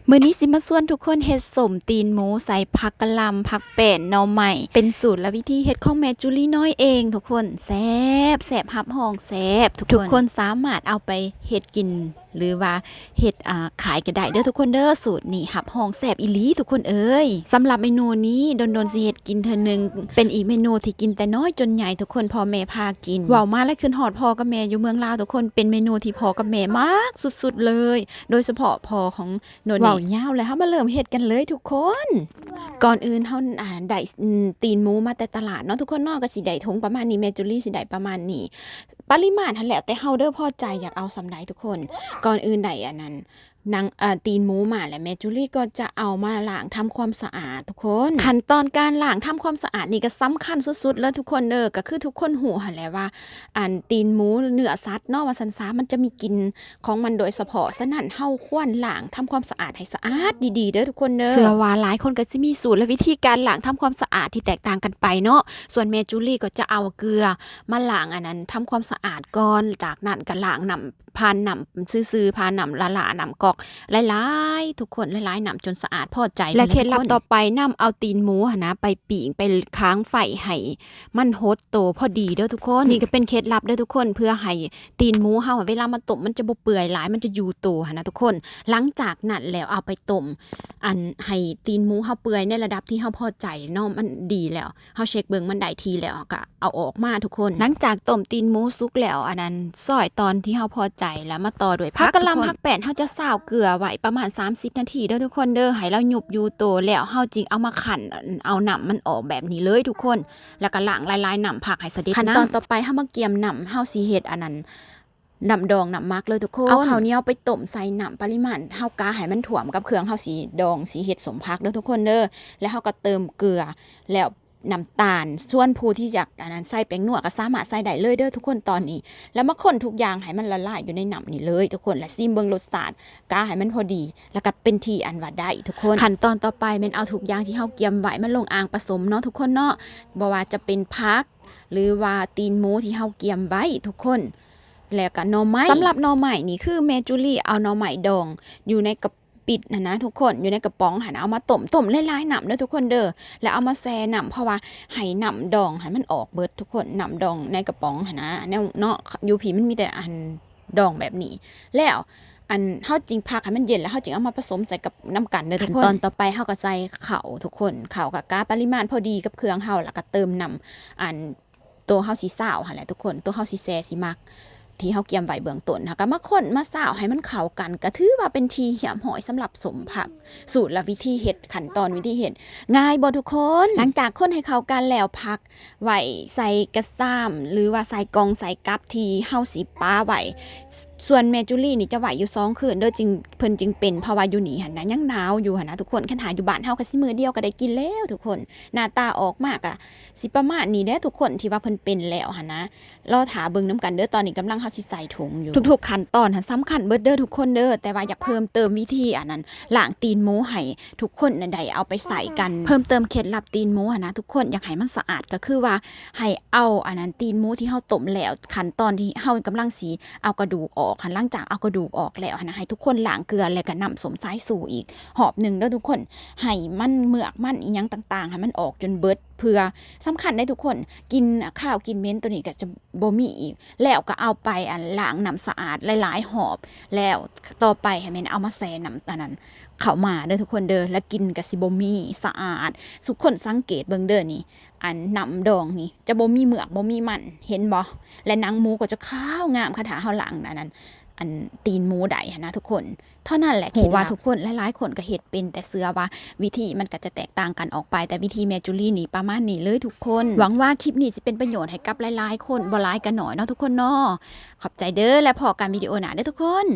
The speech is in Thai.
มื้อนี้สิมาชวนทุกคนเฮ็ดส้มตีนหมูใส่ผักกะหล่ำผักแป้นหน่อไม้เป็นสูตรและวิธีเฮ็ดของแม่จุลี่น้อยเองทุกคนแซ่บแซ่บรับรองแซ่บทุกคนสามารถเอาไปเฮ็ดกินหรือว่าเฮ็ดขายก็ได้เด้อทุกคนเด้อสูตรนี้รับรองแซ่บอีหลีทุกคนเอ้ยสำหรับเมนูนี้โดนๆสิเฮ็ดกินเทื่อนึงเป็นอีกเมนูที่กินแต่น้อยจนใหญ่ทุกคนพ่อแม่พากินเว้ามาแล้วขึ้นฮอดพ่อกับแม่อยู่เมืองลาวทุกคนเป็นเมนูที่พ่อกับแม่มักสุดๆเลยโดยเฉพาะพ่อของโนนี่เว้ายาวแล้วเฮามาเริ่มเฮ็ดกันเลยทุกคนก่อนอื่นเฮาได้ตีนหมูมาแต่ตลาดเนาะทุกคนเนาะก็สิได้ถุงประมาณนี้แม่จุลี่สิได้ประมาณนี้ปริมาณหั่นแหละแต่เฮาเด้อพอใจอยากเอาสำใดทุกคนก่อนอื่นใดอันนั้นตีนหมูมาและแม่จุลี่ก็จะเอามาล้างทำความสะอาดทุกคนขั้นตอนการล้างทำความสะอาดนี่ก็สำคัญสุดๆเลยทุกคนเด้อก็คือทุกคนหูหั่นแหละว่าตีนหมูเนื้อสัตว์เนาะว่าซั่นซะมันจะมีกลิ่นของมันโดยเฉพาะฉะนั้นเฮาควรล้างทำความสะอาดให้สะอาดดีๆเด้อทุกคนเด้อเชื่อว่าหลายคนก็สิมีสูตรและวิธีการล้างทำความสะอาดที่แตกต่างกันไปเนาะส่วนแม่จุลี่ก็จะเอาเกลือมาล้างอันนั้นทำความสะอาดก่อนจากนั้นก็ล้างน้ำผ่านน้ำซื่อๆผ่านน้ำละๆน้ำกอกหลายๆทุกคนหลายๆน้ำจนสะอาดพอใจและเคล็ดลับต่อไปนำเอาตีนหมูนะไปปิ้งไปค้างไฟให้มันโฮดโตพอดีเด้อทุกคนนี่ก็เป็นเคล็ดลับเด้อทุกคนเพื่อให้ตีนหมูเฮาเวลามาต้มมันจะบ่เปื่อยหลายมันจะอยู่โตนะทุกคนหลังจากนั้นแล้วเอาไปต้มให้ตีนหมูเฮาเปื่อยในระดับที่เฮาพอใจเนาะมันดีแล้วเฮาเช็คเบิ่งมันได้ทีแล้วก็เอาออกมาทุกคนหลังจากต้มตีนหมูสุกแล้วอันนั้นซอยตอนที่เฮาพอใจแล้วมาต่อด้วยผักกะหล่ำผักแป้นเฮาจะซาวเกลือไว้ประมาณ30นาทีเด้อทุกคนเด้อให้เราหยุบอยู่โตแล้วเฮาจึงเอามาคั่นเอาน้ำมันออกแบบนี้เลยทุกคนแล้วก็ล้างลายๆน้ำผักให้สะเด็ดขั้นตอนต่อไปเฮามาเกี่ยมน้ำเฮาสิเฮ็ดอันนั้นน้ำดองน้ำมักเลยทุกคนเอาข้าวเหนียวไปต้มใส่น้ำปริมาณเฮากะให้มันท่วมกับเครื่องเฮาสีดองสีเฮ็ดสมพักเด้อทุกคนเด้อแล้วเฮาก็เติมเกลือแล้วน้ำตาลส่วนผู้ที่อยากอันนั้นใส่แป้งนัวก็สามารถใส่ได้เลยเด้อทุกคนตอนนี้แล้วมาคนทุกอย่างให้มันละลายอยู่ในน้ำนี่เลยทุกคนและซิมเบิ่งรสชาติกะให้มันพอดีแล้วก็เป็นที่อันว่าได้ทุกคนขั้นตอนต่อไปแม่นเอาทุกอย่างที่เฮาเตรียมไว้มันลงอ่างผสมเนาะทุกคนเนาะบ่ว่าจะเป็นผักหรือว่าตีนหมูที่เฮาเตรียมไว้ทุกคนแล้วก็หน่อไม้สำหรับหน่อไม้นี่คือแม่จุลี่เอาหน่อไม้ดองอยู่ในกระปิดนะทุกคนอยู่ในกระป๋องหันเอามาต้มหลายๆน้ำเด้อทุกคนเด้อแล้วเอามาแช่น้ำเพราะว่าให้น้ำดองให้มันออกเบิดทุกคนน้ำดองในกระป๋องหันนะเนาะอยู่ผีมันมีแต่อันดองแบบนี้แล้วเฮาจริงพักให้มันเย็นแล้วเฮาจึงเอามาผสมใส่กับน้ำกันเด้อทุกคนตอนต่อไปเฮาก็ใส่ข้าวทุกคนข้าวกับกะปริมาณพอดีกับเครื่องเฮาแล้วก็เติมน้ำตัวเฮาสิซาวหั่นแหละทุกคนตัวเฮาสิแซ่สิมักที่เฮาเกียมไว้เบื้องต้นก็มาคนมาซาวให้มันเข้ากันก็ถือว่าเป็นทีเหี่ยมหอยสำหรับสมผักสูตรและวิธีเฮ็ดขั้นตอนวิธีเฮ็ดง่ายบ่ทุกคนหลังจากคนให้เข้ากันแล้วพักไว้ใส่กระซ้ำหรือว่าใส่กล่องใส่กั๊บที่เฮาสิป้าไว้ส่วนแม่จุลี่นี่จะไหวอยู่2คืนเด้อจึงเพิ่นจึงเป็นเพราะว่าอยู่นี่หั่นนะยังหนาวอยู่หั่นนะทุกคนคันหาอยู่บ้านเฮาก็สิมื้อเดียวก็ได้กินแล้วทุกคนหน้าตาออกมากอะสิประมาณนี้เด้อทุกคนที่ว่าเพิ่นเป็นแล้วหั่นนะรอถาเบิ่งนํกันเด้อตอนนี้กำลังเฮาสิใส่ถุงอยู่ทุกๆขั้นตอนสำคัญเบิดเด้อทุกคนเด้อแต่ว่าอยากเพิ่มเติมวิธีอันนั้นล้างตีนหมูให้ทุกคนได้เอาไปใส่กันเพิ่มเติมเคล็ดลับตีนหมูหั่นนะทุกคนอยากให้มันสะอาดก็คือว่าให้เอาอันนั้นตีนหมูที่เฮาต้มแล้วขั้นตอนที่เฮากำลังสิเอากระดูกออกหั่นหลังจากเอากระดูกออกแล้วนะให้ทุกคนล้างเกลือแล้วก็น้ำสมสายสู่อีกหอบหนึ่งเด้อทุกคนให้มันเมือกมันอีหยังต่างๆให้มันออกจนเบิดเพื่อสำคัญได้ทุกคนกินข้าวกินเม้นตัวนี้ก็จะบ่มีอีกแล้วก็เอาไปล้างน้ำสะอาดหลายๆหอบแล้วต่อไปให้แม่นเอามาแช่น้ำตานั้นเข้ามาเด้อทุกคนเด้อแล้วกินก็สิบ่มีสะอาดทุกคนสังเกตเบิ่งเด้อนี่น้ำดองนี่จะบ่มีเมือกบ่มีมันเห็นบ่และหนังหมูก็จะขาวงามคาถาเฮาล้างนั้นตีนหมูได้นะทุกคนเท่านั้นแหละคิดว่าทุกคนหลายๆคนก็เฮ็ดเป็นแต่เชื่อว่าวิธีมันก็จะแตกต่างกันออกไปแต่วิธีแม่จุลี่นี่ประมาณนี้เลยทุกคนหวังว่าคลิปนี้สิเป็นประโยชน์ให้กับหลายๆคนบ่หลายกันหน่อยเนาะทุกคนเนาะขอบใจเด้อและพอกันวิดีโอหน้าเด้อทุกคน